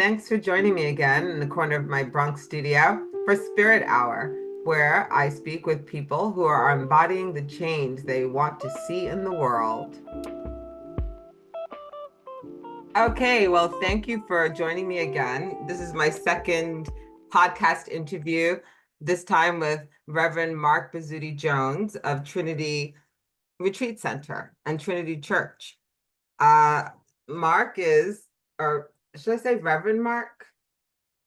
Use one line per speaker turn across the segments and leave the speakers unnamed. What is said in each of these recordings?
Thanks for joining me again in the corner of my Bronx studio for Spirit Hour, where I speak with people who are embodying the change they want to see in the world. Okay, well, thank you for joining me again. This is my second podcast interview, this time with Reverend Mark Bozzuti-Jones of Trinity Retreat Center and Trinity Church. Uh, Mark is, or should I say Reverend Mark?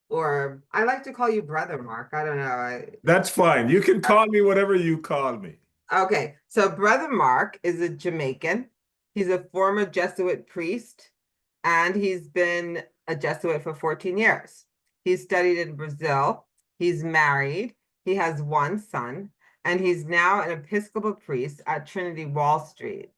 Or I like to call you Brother Mark. I don't know.
That's fine. You can call me whatever you call me.
Okay, so Brother Mark is a Jamaican. He's a former Jesuit priest, and he's been a Jesuit for 14 years. He's studied in Brazil. He's married. He has one son, and he's now an Episcopal priest at Trinity Wall Street.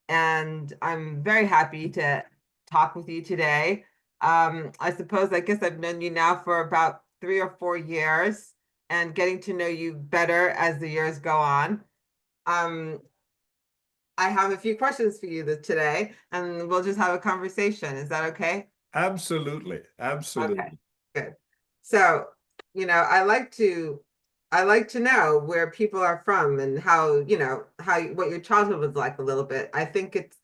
And I'm very happy to talk with you today. I guess I've known you now for about 3 or 4 years and getting to know you better as the years go on. Um, I have a few questions for you today, and we'll just have a conversation. Is that okay?
Absolutely.
Okay,
Absolutely.
good. So, I like to know where people are from and how, what your childhood was like a little bit. I think it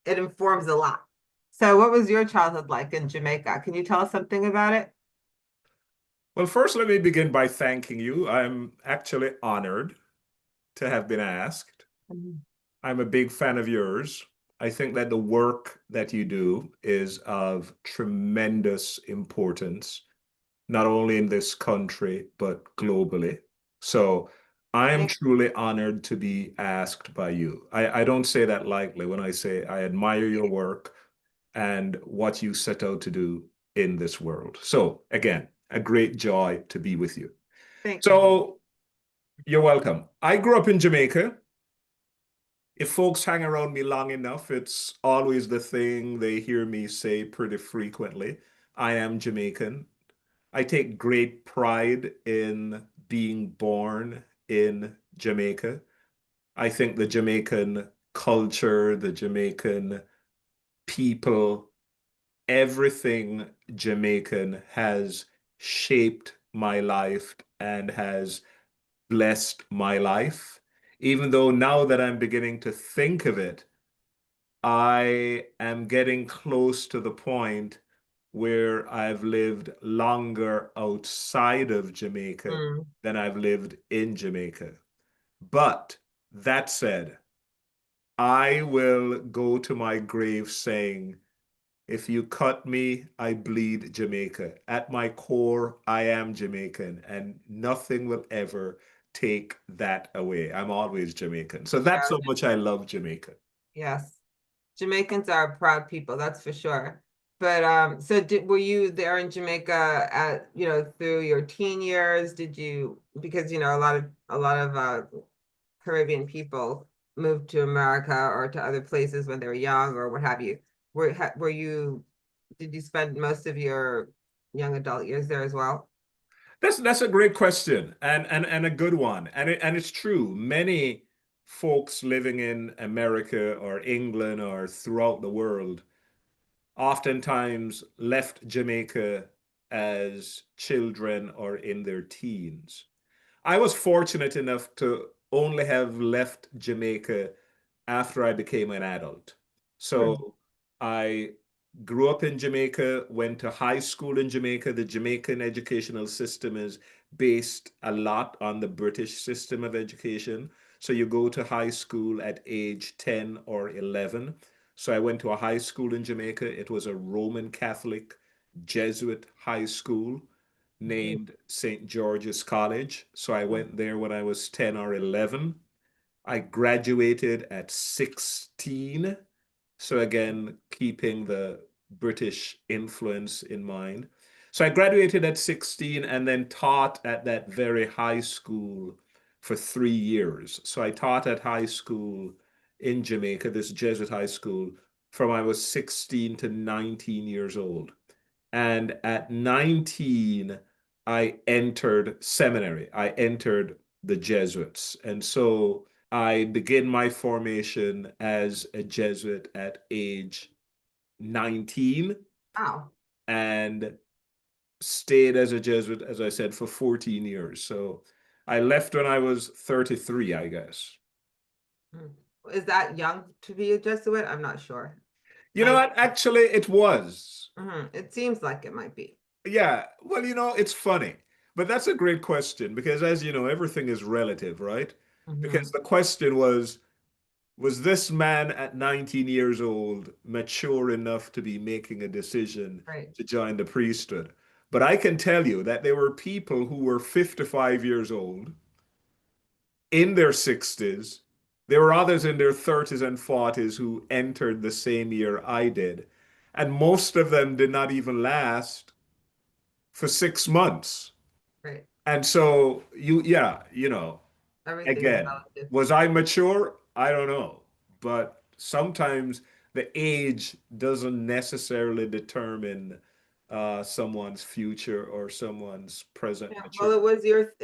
informs a lot. So, what was your childhood like in Jamaica? Can you tell us something about it?
Well, first, let me begin by thanking you. I'm actually honored to have been asked.
Mhm.
I'm a big fan of yours. I think that the work that you do is of tremendous importance, not only in this country, but globally. So I am
Thank
truly honored to be asked by you. I don't say that lightly when I say I admire your work and what you set out to do in this world. So, again, a great joy to be with you.
thank you.
So, you're welcome. I grew up in Jamaica. If folks hang around me long enough, it's always the thing they hear me say pretty frequently. I am Jamaican. I take great pride in being born in Jamaica. I think the Jamaican culture, the Jamaican people, everything Jamaican has shaped my life and has blessed my life. Even though now that I'm beginning to think of it, I am getting close to the point where I've lived longer outside of Jamaica
Mm.
than I've lived in Jamaica. But that said, I will go to my grave saying, if you cut me, I bleed Jamaica. At my core, I am Jamaican, and nothing will ever take that away. I'm always Jamaican. So that's
Yeah,
how much I love Jamaica.
yes. Jamaicans are proud people, that's for sure. But were you there in Jamaica at, through your teen years? Did you, because a lot of Caribbean people moved to America or to other places when they were young or what have you. Were you did you spend most of your young adult years there as well?
That's a great question and a good one. And it's true. Many folks living in America or England or throughout the world oftentimes left Jamaica as children or in their teens. I was fortunate enough to only have left Jamaica after I became an adult.
Hmm.
So I grew up in Jamaica, went to high school in Jamaica. The Jamaican educational system is based a lot on the British system of education. So you go to high school at age 10 or 11. So I went to a high school in Jamaica. It was a Roman Catholic Jesuit high school named St. George's College. So I went there when I was 10 or 11. I graduated at 16. So again, keeping the British influence in mind. So I graduated at 16 and then taught at that very high school for 3 years. So I taught at high school in Jamaica, this Jesuit high school, from I was 16 to 19 years old. And at 19, I entered seminary. I entered the Jesuits. And so I began my formation as a Jesuit at age 19.
Wow.
And stayed as a Jesuit, as I said, for 14 years. So I left when I was 33, I guess.
Mm. Is that young to be a Jesuit? I'm not sure.
You know
19.
what? Actually, it was.
It seems like it might be.
Yeah. Well, it's funny, but that's a great question because, as you know, everything is relative, right? Because
Hmm.
the question was this man at 19 years old mature enough to be making a decision
Right,
to join the priesthood? But I can tell you that there were people who were 55 years old, in their 60s. There were others in their 30s and 40s who entered the same year I did. And most of them did not even last for 6 months.
right.
And so yeah,
Everything's
again,
relative.
was I mature? I don't know. But sometimes the age doesn't necessarily determine someone's future or someone's present
Yeah, well,
maturity.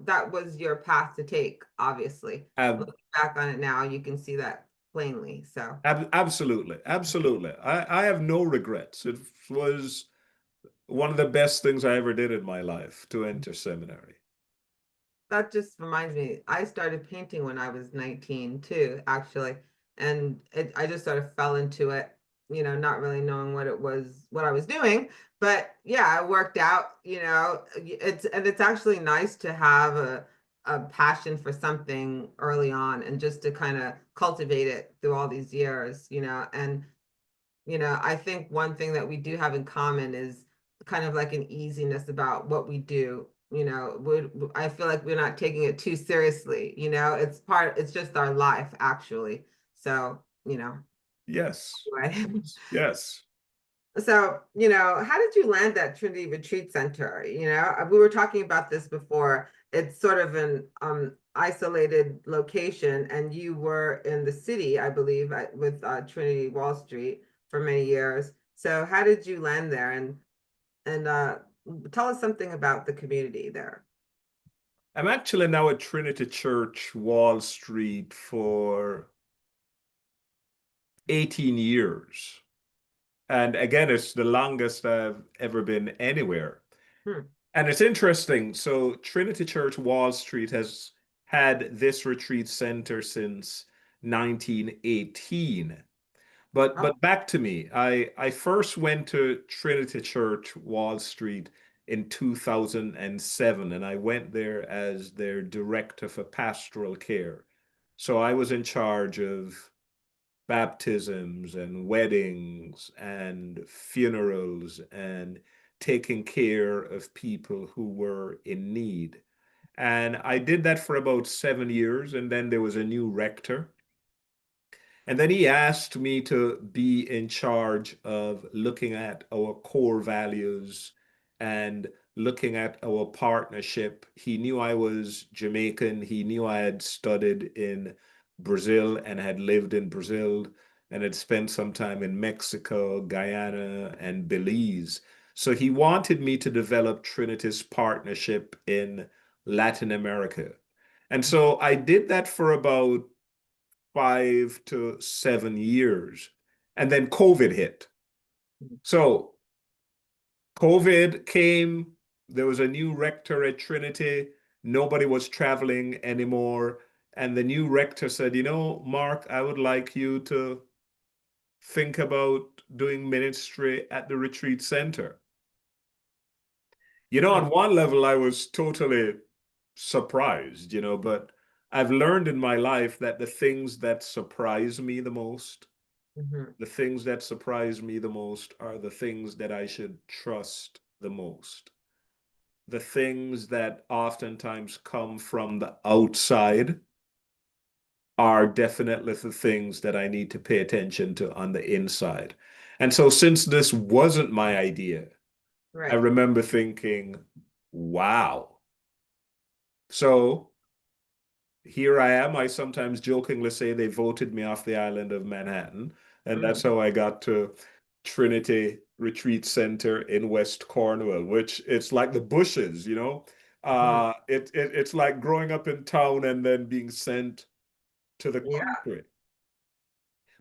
that was your path to take, obviously.
Ab
Looking back on it now, you can see that plainly. So,
absolutely, absolutely. I have no regrets. It was one of the best things I ever did in my life to enter seminary.
that just reminds me, I started painting when I was 19 too, actually. And I just sort of fell into it, not really knowing what I was doing. But yeah, it worked out, it's actually nice to have a passion for something early on and just to kind of cultivate it through all these years, and I think one thing that we do have in common is kind of like an easiness about what we do. I feel like we're not taking it too seriously. It's just our life, actually. So,
Yes,
anyway.
yes.
So, how did you land at Trinity Retreat Center? We were talking about this before. It's sort of an isolated location, and you were in the city, I believe, with Trinity Wall Street for many years. So, how did you land there? And tell us something about the community there.
I'm actually now at Trinity Church, Wall Street for 18 years. And again, it's the longest I've ever been anywhere.
Hmm.
And it's interesting. So, Trinity Church, Wall Street has had this retreat center since 1918. But
Oh,
but back to me. I first went to Trinity Church, Wall Street in 2007, and I went there as their director for pastoral care. So I was in charge of baptisms and weddings and funerals and taking care of people who were in need. And I did that for about 7 years, and then there was a new rector. And then he asked me to be in charge of looking at our core values and looking at our partnership. He knew I was Jamaican. He knew I had studied in Brazil and had lived in Brazil and had spent some time in Mexico, Guyana, and Belize. So he wanted me to develop Trinity's partnership in Latin America. And so I did that for about 5 to 7 years. And then COVID hit. So COVID came, there was a new rector at Trinity. Nobody was traveling anymore. And the new rector said, Mark, I would like you to think about doing ministry at the retreat center. On
hmm.
one level, I was totally surprised, but I've learned in my life that the things that surprise me the most,
Hmm.
the things that surprise me the most are the things that I should trust the most. The things that oftentimes come from the outside are definitely the things that I need to pay attention to on the inside. And so, since this wasn't my idea, I
Right.
remember thinking, wow. So, here I am. I sometimes jokingly say they voted me off the island of Manhattan, and that's
Mm.
how I got to Trinity Retreat Center in West Cornwall, which it's like the bushes,
Mhm.
It's like growing up in town and then being sent to the
Yeah.
country.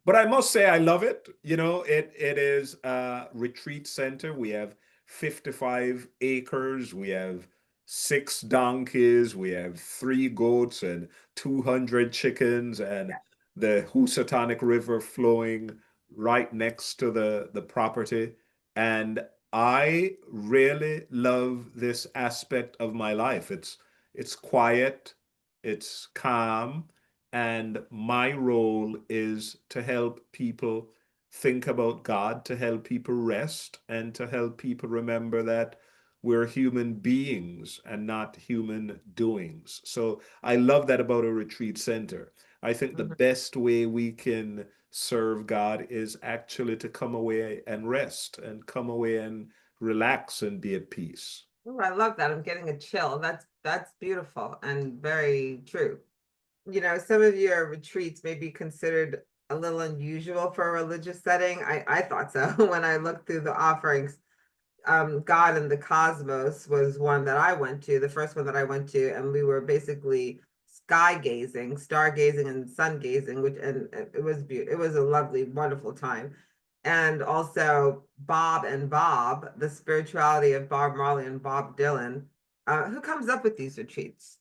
But I must say I love it. It is a retreat center. We have 55 acres. We have 6 donkeys. We have 3 goats and 200 chickens, and the Housatonic River flowing right next to the property. And I really love this aspect of my life. It's quiet, it's calm, and my role is to help people think about God, to help people rest, and to help people remember that we're human beings and not human doings. So I love that about a retreat center. I think the
Mhm.
best way we can serve God is actually to come away and rest and come away and relax and be at peace.
Oh, I love that. I'm getting a chill. That's beautiful and very true. Some of your retreats may be considered a little unusual for a religious setting. I thought so when I looked through the offerings. God and the Cosmos was one that I went to, the first one that I went to, and we were basically sky gazing, stargazing, and sun gazing, which and it was beautiful. It was a lovely, wonderful time. And also Bob and Bob, the spirituality of Bob Marley and Bob Dylan. Who comes up with these retreats?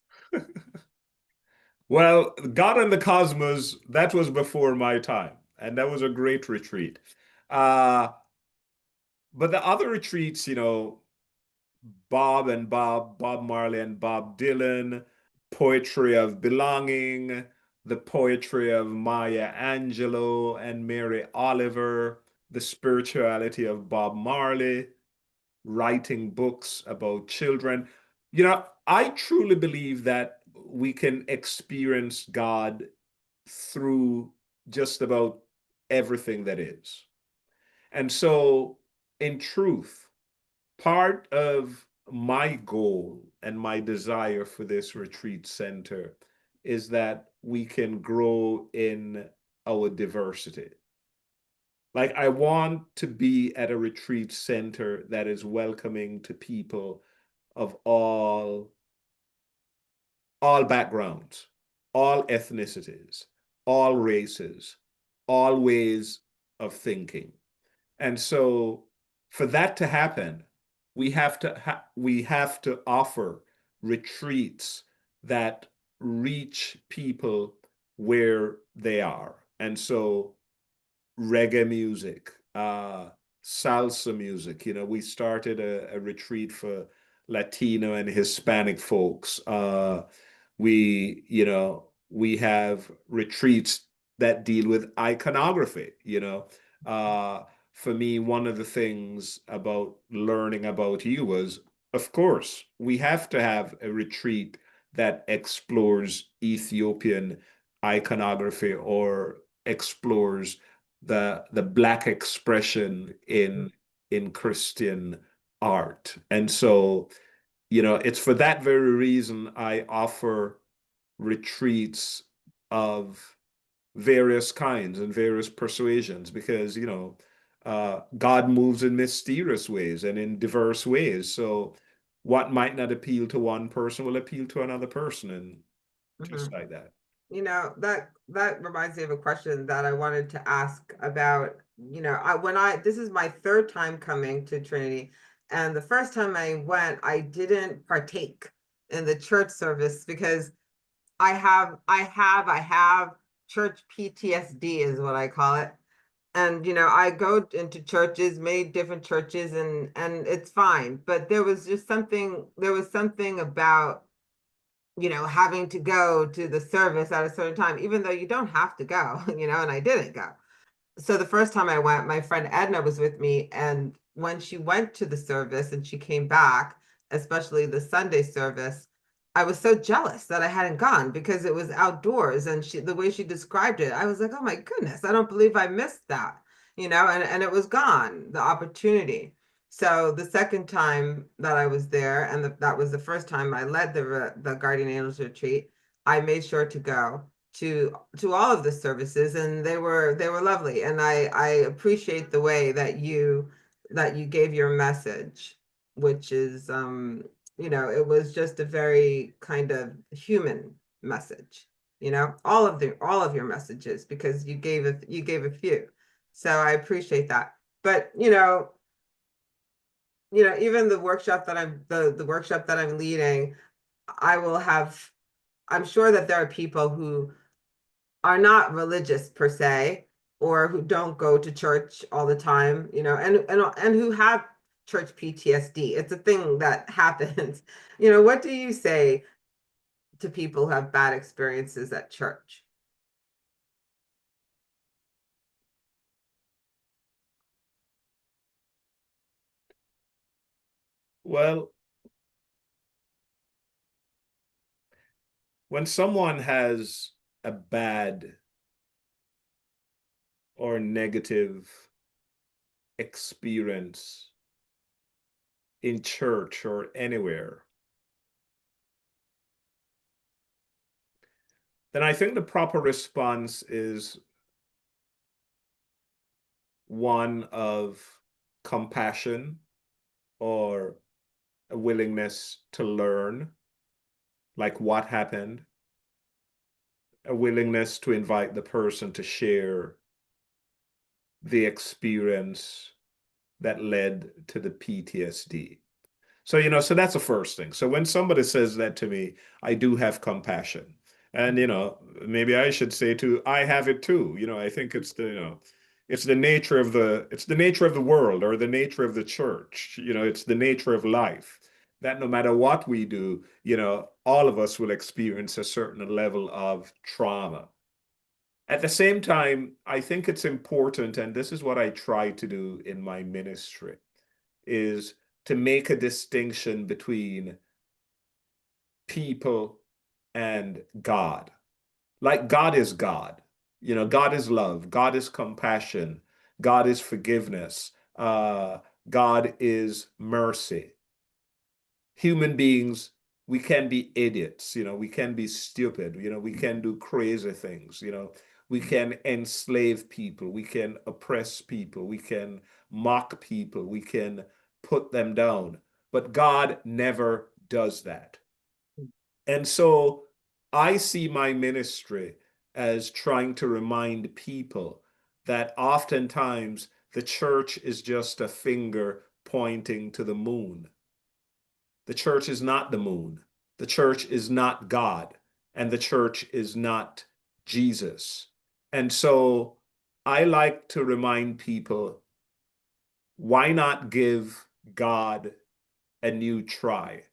Well, God and the Cosmos, that was before my time, and that was a great retreat. Uh, but the other retreats, Bob and Bob Marley and Bob Dylan, Poetry of Belonging, the poetry of Maya Angelou and Mary Oliver, the spirituality of Bob Marley, writing books about children. I truly believe that we can experience God through just about everything that is. And so, in truth, part of my goal and my desire for this retreat center is that we can grow in our diversity. Like, I want to be at a retreat center that is welcoming to people of all backgrounds, all ethnicities, all races, all ways of thinking. And so for that to happen, we have to offer retreats that reach people where they are. And so reggae music, salsa music. We started a retreat for Latino and Hispanic folks. We have retreats that deal with iconography. Uh, for me, one of the things about learning about you was, of course, we have to have a retreat that explores Ethiopian iconography or explores the black expression in Christian art. And so, it's for that very reason I offer retreats of various kinds and various persuasions because, God moves in mysterious ways and in diverse ways. So what might not appeal to one person will appeal to another person, and just
Mhm.
like that.
That reminds me of a question that I wanted to ask about, I this is my third time coming to Trinity, and the first time I went, I didn't partake in the church service because I have church PTSD is what I call it. And I go into churches, many different churches, and it's fine. But there was something about having to go to the service at a certain time, even though you don't have to go, and I didn't go. So the first time I went, my friend Edna was with me, and when she went to the service and she came back, especially the Sunday service, I was so jealous that I hadn't gone because it was outdoors and the way she described it, I was like, oh my goodness, I don't believe I missed that, and it was gone, the opportunity. So the second time that I was there, and that was the first time I led the Guardian Angels retreat, I made sure to go to all of the services, and they were lovely, and I appreciate the way that you gave your message, which is it was just a very kind of human message, all of your messages, because you gave a few, so I appreciate that. But even the workshop that the workshop that I'm leading, I'm sure that there are people who are not religious per se, or who don't go to church all the time, and who have church PTSD. It's a thing that happens. What do you say to people who have bad experiences at church?
Well, when someone has a bad or negative experience in church or anywhere, then I think the proper response is one of compassion or a willingness to learn, like what happened, a willingness to invite the person to share the experience that led to the PTSD. So that's the first thing. So when somebody says that to me, I do have compassion. And maybe I should say too, I have it too. I think it's the nature of the world, or the nature of the church. It's the nature of life that no matter what we do, all of us will experience a certain level of trauma. At the same time, I think it's important, and this is what I try to do in my ministry, is to make a distinction between people and God. Like God is God. God is love. God is compassion. God is forgiveness. God is mercy. Human beings, we can be idiots. We can be stupid. We can do crazy things. We can enslave people. We can oppress people. We can mock people. We can put them down. But God never does that. And so I see my ministry as trying to remind people that oftentimes the church is just a finger pointing to the moon. The church is not the moon. The church is not God. And the church is not Jesus. And so I like to remind people, why not give God a new try?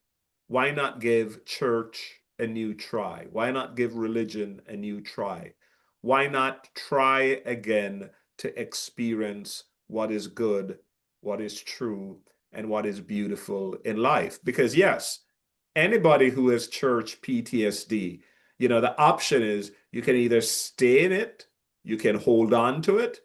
Why not give church a new try? Why not give religion a new try? Why not try again to experience what is good, what is true, and what is beautiful in life? Because, yes, anybody who has church PTSD, the option is you can either stay in it, you can hold on to it,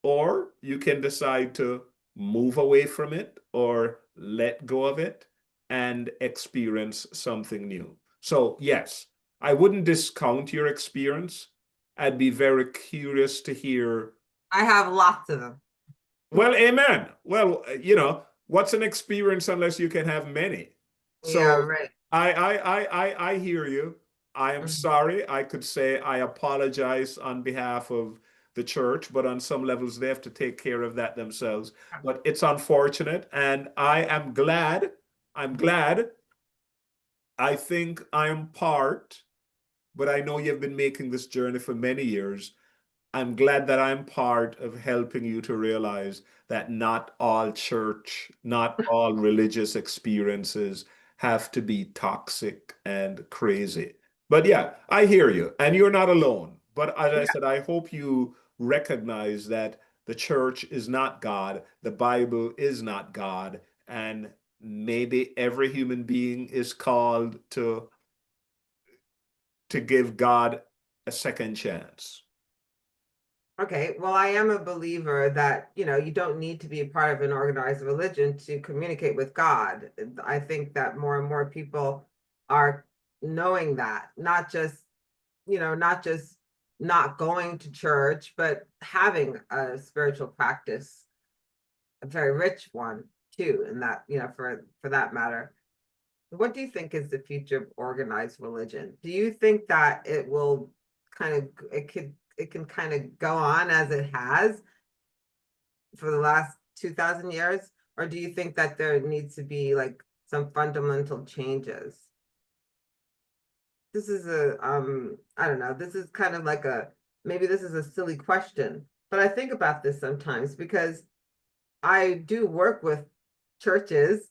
or you can decide to move away from it or let go of it and experience something new. So, yes, I wouldn't discount your experience. I'd be very curious to hear.
I have lots of them.
Well, amen. Well, what's an experience unless you can have many?
Yeah,
So
right.
I hear you. I am
Mhm.
sorry. I could say I apologize on behalf of the church, but on some levels they have to take care of that themselves. But it's unfortunate, and I am glad. I'm glad. I think I am part, but I know you've been making this journey for many years. I'm glad that I'm part of helping you to realize that not all church, not all religious experiences have to be toxic and crazy. But yeah, I hear you, and you're not alone. But as I
Yeah.
said, I hope you recognize that the church is not God, the Bible is not God, and maybe every human being is called to give God a second chance.
Okay, well, I am a believer that, you don't need to be a part of an organized religion to communicate with God. I think that more and more people are knowing that, not just not going to church, but having a spiritual practice, a very rich one too, and that, for that matter. What do you think is the future of organized religion? Do you think that it can kind of go on as it has for the last 2,000 years? Or do you think that there needs to be like some fundamental changes? This is I don't know, this is kind of like maybe this is a silly question, but I think about this sometimes because I do work with churches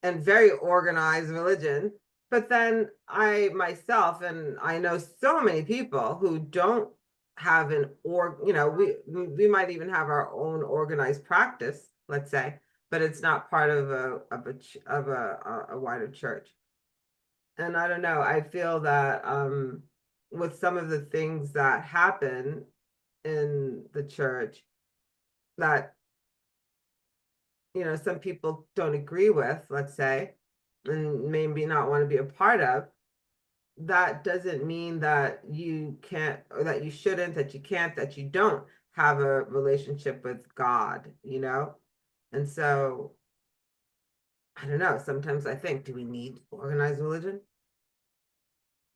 and very organized religion, but then I myself, and I know so many people who don't have we might even have our own organized practice, let's say, but it's not part of a wider church. And I don't know, I feel that with some of the things that happen in the church that some people don't agree with, let's say, and maybe not want to be a part of, that doesn't mean that you can't, or that you shouldn't, that you can't, that you don't have a relationship with God, And so, I don't know, sometimes I think, do we need organized religion?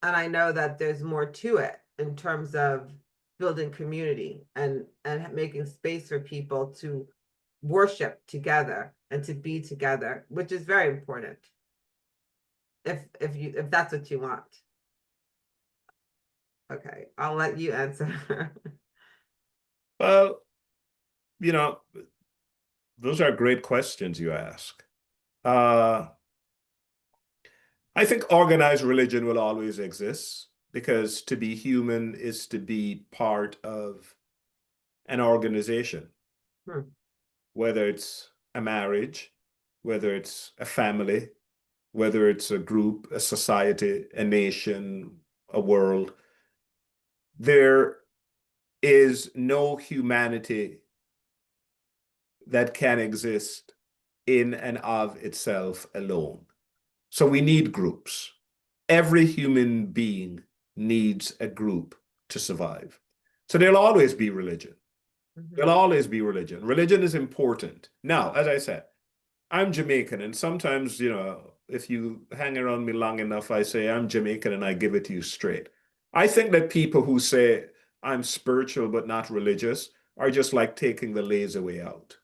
And I know that there's more to it in terms of building community and making space for people to worship together and to be together, which is very important if that's what you want. Okay, I'll let you answer.
Well, you know, those are great questions you ask. I think organized religion will always exist because to be human is to be part of an organization,
Hmm.
whether it's a marriage, whether it's a family, whether it's a group, a society, a nation, a world. There is no humanity that can exist in and of itself alone. So we need groups. Every human being needs a group to survive. So there'll always be religion. There'll
Mhm.
always be religion. Religion is important. Now, as I said, I'm Jamaican, and sometimes, if you hang around me long enough, I say I'm Jamaican and I give it to you straight. I think that people who say I'm spiritual but not religious are just like taking the lazy way out.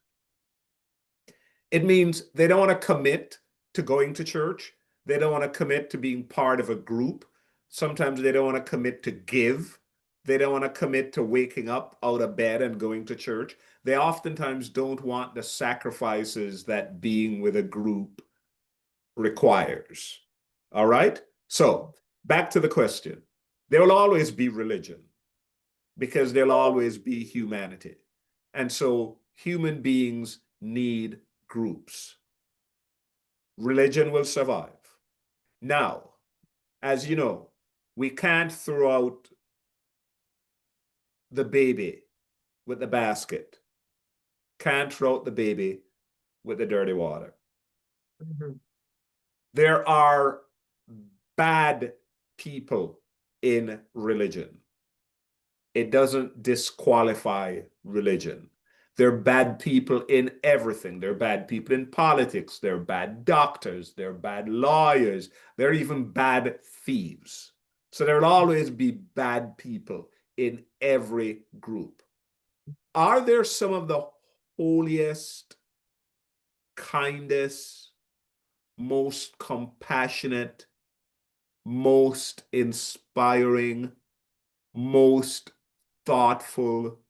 It means they don't want to commit to going to church. They don't want to commit to being part of a group. Sometimes they don't want to commit to give. They don't want to commit to waking up out of bed and going to church. They oftentimes don't want the sacrifices that being with a group requires. All right? So, back to the question. There will always be religion because there'll always be humanity. And so, human beings need groups. Religion will survive. Now, as you know, we can't throw out the baby with the basket, can't throw out the baby with the dirty water.
Mhm.
There are bad people in religion. It doesn't disqualify religion. They're bad people in everything. They're bad people in politics. They're bad doctors. They're bad lawyers. They're even bad thieves. So there'll always be bad people in every group. Are there some of the holiest, kindest, most compassionate, most inspiring, most thoughtful,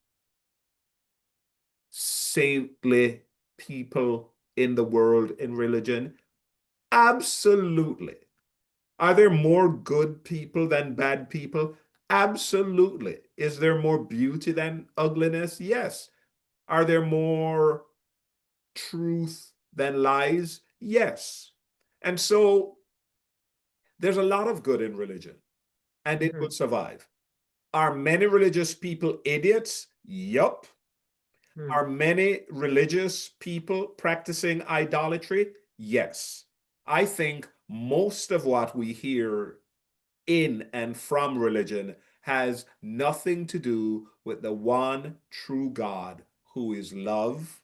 saintly people in the world in religion? Absolutely. Are there more good people than bad people? Absolutely. Is there more beauty than ugliness? Yes. Are there more truth than lies? Yes. And so there's a lot of good in religion, and it will
Mhm.
survive. Are many religious people idiots? Yup.
Mhm.
Are many religious people practicing idolatry? Yes. I think most of what we hear in and from religion has nothing to do with the one true God who is love,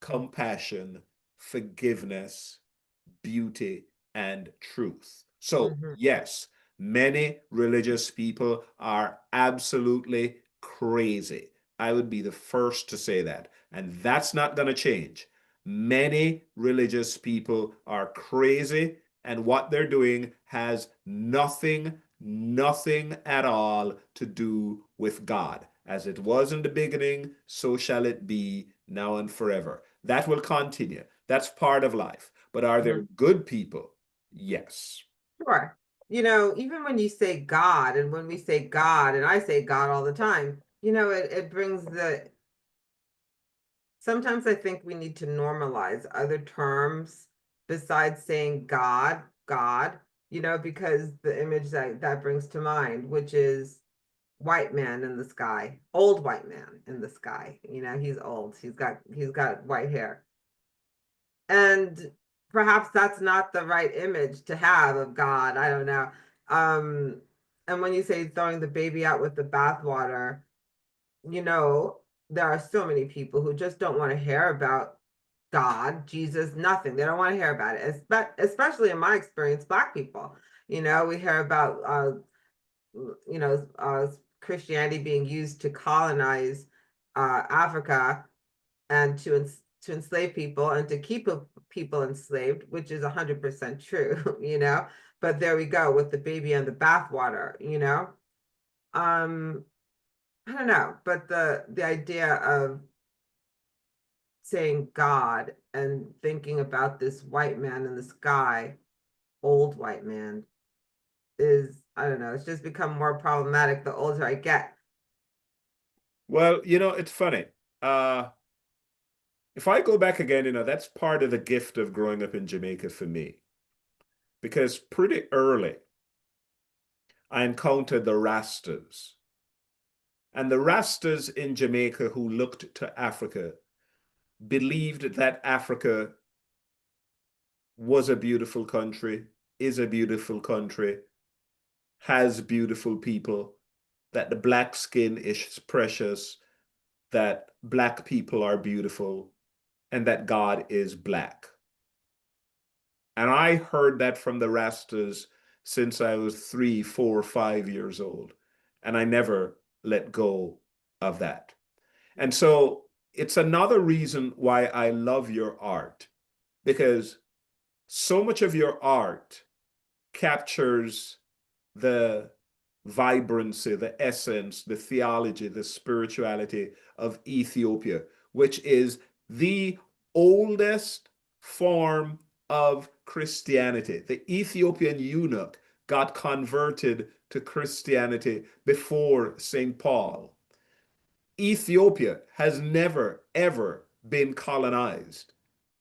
compassion, forgiveness, beauty, and truth. So,
Mhm.
yes, many religious people are absolutely crazy. I would be the first to say that. And that's not going to change. Many religious people are crazy, and what they're doing has nothing at all to do with God. As it was in the beginning, so shall it be now and forever. That will continue. That's part of life. But are there
Mhm.
good people? Yes.
Sure. Even when you say God, and when we say God, and I say God all the time, it brings sometimes I think we need to normalize other terms besides saying God, because the image that brings to mind, which is white man in the sky, old white man in the sky. He's old. He's got white hair. And perhaps that's not the right image to have of God. I don't know. Um, and when you say throwing the baby out with the bathwater, you know, there are so many people who just don't want to hear about God, Jesus, nothing. They don't want to hear about it. Especially in my experience, Black people. We hear about you know, Christianity being used to colonize Africa and to enslave people and to keep people enslaved, which is 100% true, But there we go with the baby and the bathwater. Um, I don't know, but the idea of saying God and thinking about this white man in the sky, old white man, is, I don't know, it's just become more problematic the older I get.
Well, it's funny. Uh, if I go back again, that's part of the gift of growing up in Jamaica for me. Because pretty early, I encountered the Rastas. And the Rastas in Jamaica who looked to Africa believed that Africa was a beautiful country, is a beautiful country, has beautiful people, that the black skin is precious, that black people are beautiful, and that God is black. And I heard that from the Rastas since I was 3, 4, 5 years old. And I never let go of that. And so it's another reason why I love your art, because so much of your art captures the vibrancy, the essence, the theology, the spirituality of Ethiopia, which is the oldest form of Christianity. The Ethiopian eunuch got converted to Christianity before St. Paul. Ethiopia has never, ever been colonized.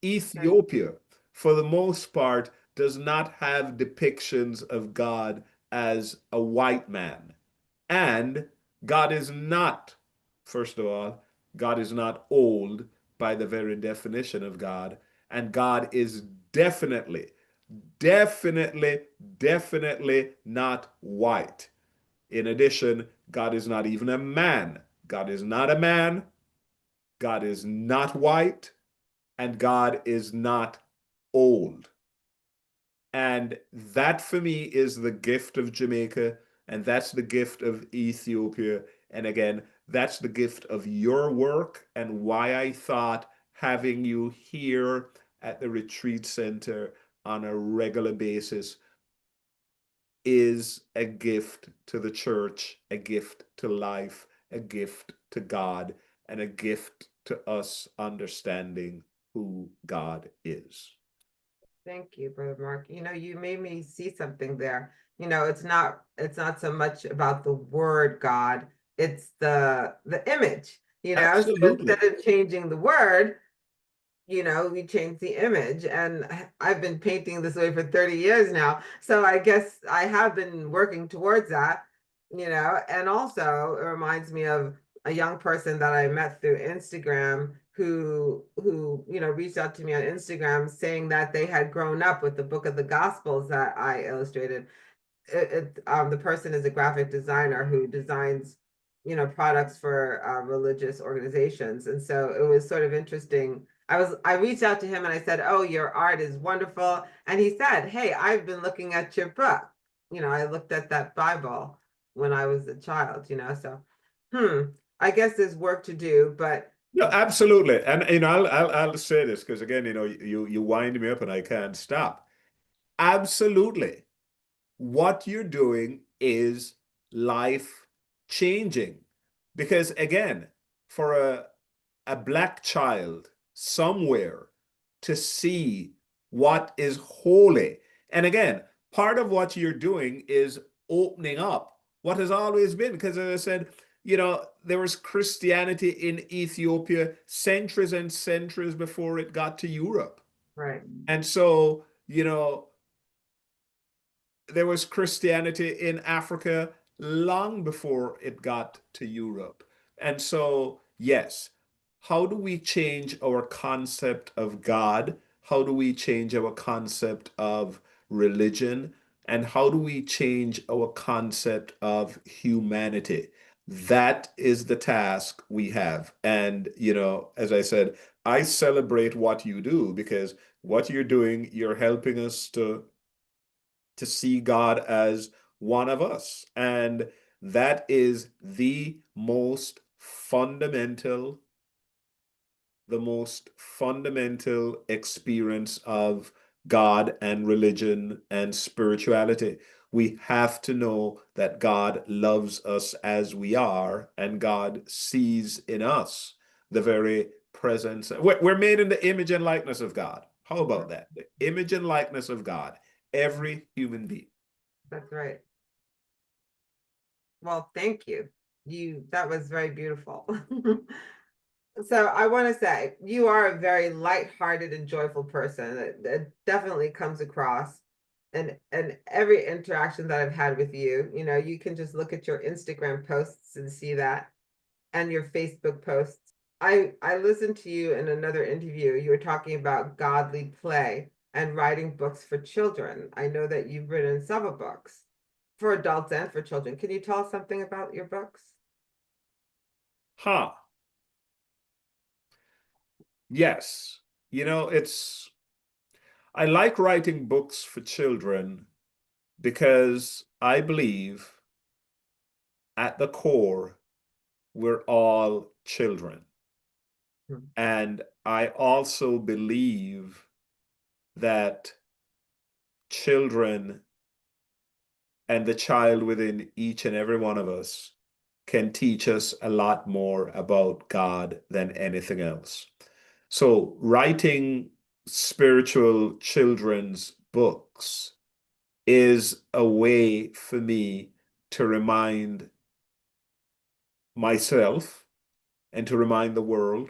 Okay.
Ethiopia, for the most part, does not have depictions of God as a white man. And God is not, first of all, God is not old by the very definition of God. And God is definitely, definitely, definitely not white. In addition, God is not even a man. God is not a man. God is not white. And God is not old. And that for me is the gift of Jamaica. And that's the gift of Ethiopia. And again, that's the gift of your work and why I thought having you here at the retreat center on a regular basis is a gift to the church, a gift to life, a gift to God, and a gift to us understanding who God is.
Thank you, Brother Mark. You made me see something there. It's not so much about the word God, it's the image. So
Absolutely.
instead of changing the word, we changed the image. And I've been painting this way for 30 years now. So I guess I have been working towards that. And also it reminds me of a young person that I met through Instagram who reached out to me on Instagram saying that they had grown up with the book of the Gospels that I illustrated. The person is a graphic designer who designs products for religious organizations, and so it was sort of interesting. I reached out to him and I said, oh, your art is wonderful, and he said, hey, I've been looking at your book. I looked at that Bible when I was a child. So I guess there's work to do, but
No, absolutely. And I'll say this because again, you wind me up and I can't stop. Absolutely. What you're doing is life changing. Because again, for a black child somewhere to see what is holy. And again, part of what you're doing is opening up what has always been. Because as I said, there was Christianity in Ethiopia centuries and centuries before it got to Europe.
Right.
And so, there was Christianity in Africa long before it got to Europe. And so, yes, how do we change our concept of God? How do we change our concept of religion? And how do we change our concept of humanity? That is the task we have. And, as I said, I celebrate what you do because what you're doing, you're helping us to see God as one of us. And that is the most fundamental experience of God and religion and spirituality. We have to know that God loves us as we are, and God sees in us the very presence. We're made in the image and likeness of God. How about that? The image and likeness of God, every human being.
That's right. Well, thank you. That was very beautiful. So I want to say you are a very lighthearted and joyful person. That definitely comes across. And every interaction that I've had with you, you can just look at your Instagram posts and see that, and your Facebook posts. I listened to you in another interview. You were talking about godly play and writing books for children. I know that you've written several books for adults and for children. Can you tell us something about your books?
Huh. Yes. It's I like writing books for children because I believe at the core we're all children.
Hmm.
And I also believe that children and the child within each and every one of us can teach us a lot more about God than anything else. So, writing spiritual children's books is a way for me to remind myself and to remind the world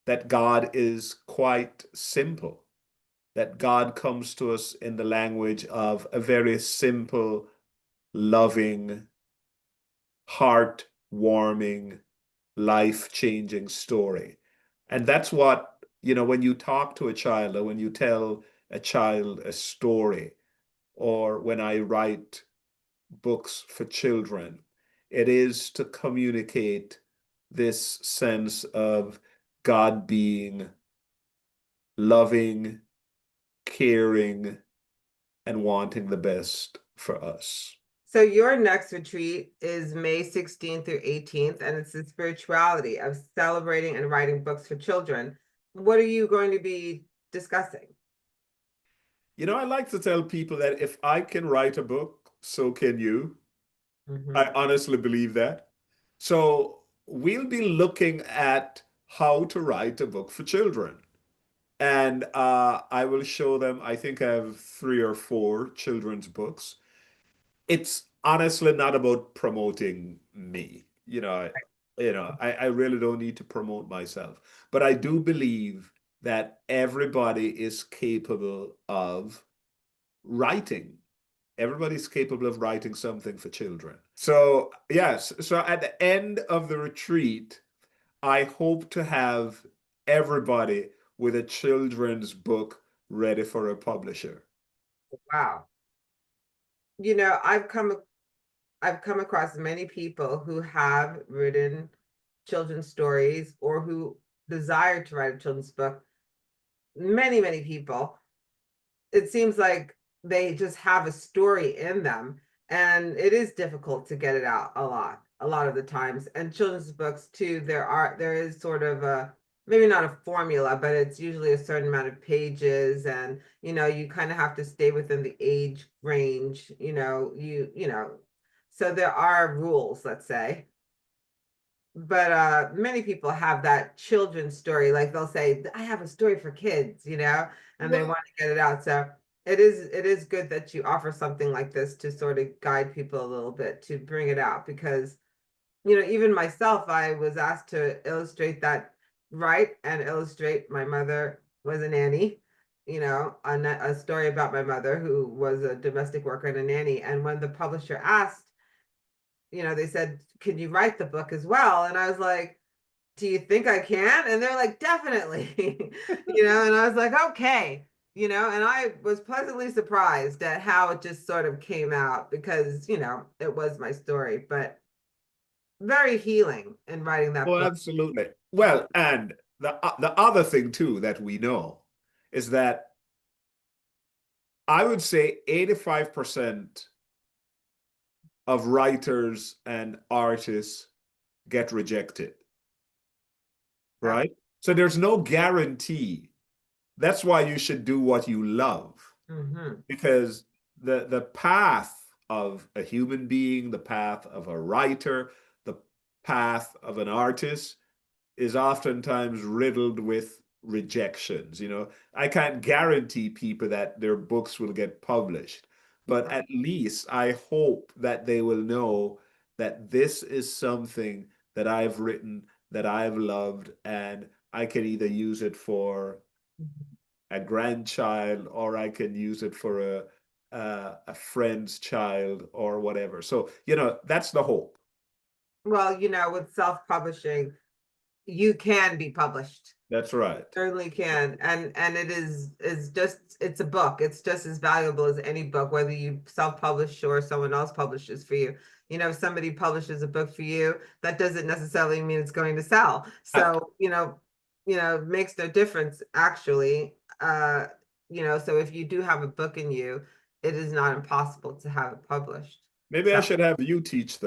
that God is quite simple, that God comes to us in the language of a very simple, loving, heart-warming, life-changing story. And that's what, when you talk to a child or when you tell a child a story, or when I write books for children, it is to communicate this sense of God being loving, caring, and wanting the best for us.
So your next retreat is May 16th through 18th, and it's the spirituality of celebrating and writing books for children. What are you going to be discussing?
I like to tell people that if I can write a book, so can you. I
Mhm.
honestly believe that. So we'll be looking at how to write a book for children. And I will show them, I think I have 3 or 4 children's books. It's honestly not about promoting me. I really don't need to promote myself. But I do believe that everybody is capable of writing. Everybody's capable of writing something for children. So, yes, so at the end of the retreat, I hope to have everybody with a children's book ready for a publisher.
Wow. You know, I've come across many people who have written children's stories or who desire to write a children's book. Many, many people. It seems like they just have a story in them, and it is difficult to get it out a lot. a lot of the times. And children's books too, there is sort of a, maybe not a formula, but it's usually a certain amount of pages, and you kind of have to stay within the age range, so there are rules, let's say. But many people have that children's story, like they'll say, I have a story for kids, and they
Well,
want to get it out. So it is good that you offer something like this to sort of guide people a little bit to bring it out, because even myself, I was asked to illustrate that, write and illustrate. My mother was a nanny, a story about my mother who was a domestic worker and a nanny. And when the publisher asked, they said, can you write the book as well? And I was like, do you think I can? And they're like, definitely, and I was like, okay, and I was pleasantly surprised at how it just sort of came out, because, it was my story, but very healing in writing that
oh,
book.
absolutely. Well, and the other thing too that we know is that I would say 85% of writers and artists get rejected,
Yeah.
right? So there's no guarantee. That's why you should do what you love,
Mm-hmm.
because the path of a human being, the path of a writer, the path of an artist is oftentimes riddled with rejections. I can't guarantee people that their books will get published, but at least I hope that they will know that this is something that I've written, that I've loved, and I can either use it for a grandchild, or I can use it for a friend's child or whatever. So, that's the hope.
Well, with self-publishing, you can be published.
That's right.
Certainly can. And it is just, it's a book. It's just as valuable as any book, whether you self-publish or someone else publishes for you. If somebody publishes a book for you, that doesn't necessarily mean it's going to sell.
Uh,
So, it makes no difference actually. So if you do have a book in you, it is not impossible to have it published.
Maybe I
So,
should have you teach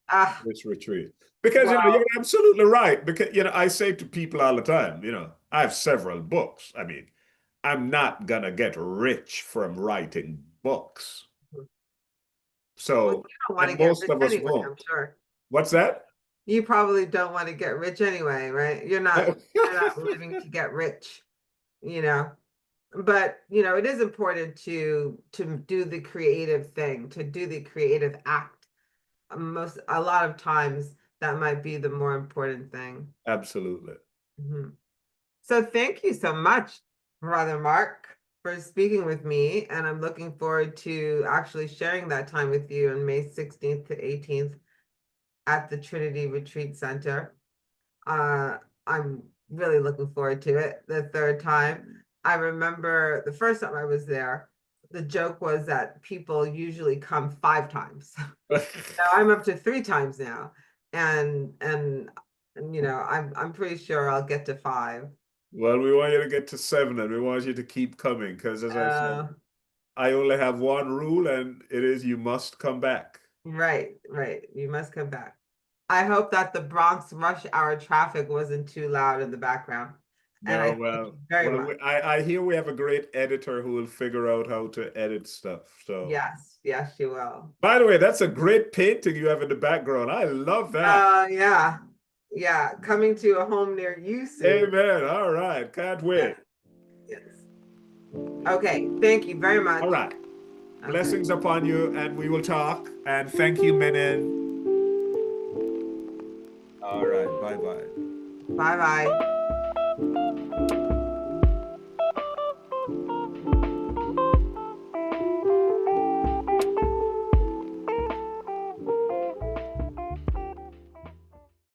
ah,
this retreat, because you're
well,
absolutely right. Because I say to people all the time, I have several books. I mean, I'm not gonna get rich from writing books.
well,
So,
you don't want to
and
get
most
rich
of us
anyway,
won't.
I'm sure.
What's that?
You probably don't want to get rich anyway, right? You're not living to get rich, you know. But, it is important to do the creative thing, to do the creative act. A lot of times that might be the more important thing.
Absolutely.
Mhm. So thank you so much, Brother Mark, for speaking with me. And I'm looking forward to actually sharing that time with you on May 16th to 18th at the Trinity Retreat Center. I'm really looking forward to it the third time. I remember the first time I was there, the joke was that people usually come 5 times. Now I'm up to 3 times now. And I'm pretty sure I'll get to 5.
Well, we want you to get to 7, and we want you to keep coming, because as I said,
Uh,
I only have one rule, and it is you must come back.
right, right. You must come back. I hope that the Bronx rush hour traffic wasn't too loud in the background. And I
No,
thank you
well,
very
well,
much.
I hear we have a great editor who will figure out how to edit stuff. So,
Yes, yes, you will.
by the way, that's a great painting you have in the background. I love that.
Yeah, yeah. Coming to a home near you soon.
Amen. All right. Can't
Yes,
wait.
yes. Okay, thank you very much.
All right.
Okay,
Blessings upon you, and we will talk. And thank you, Menon. All right. Bye bye.
bye bye.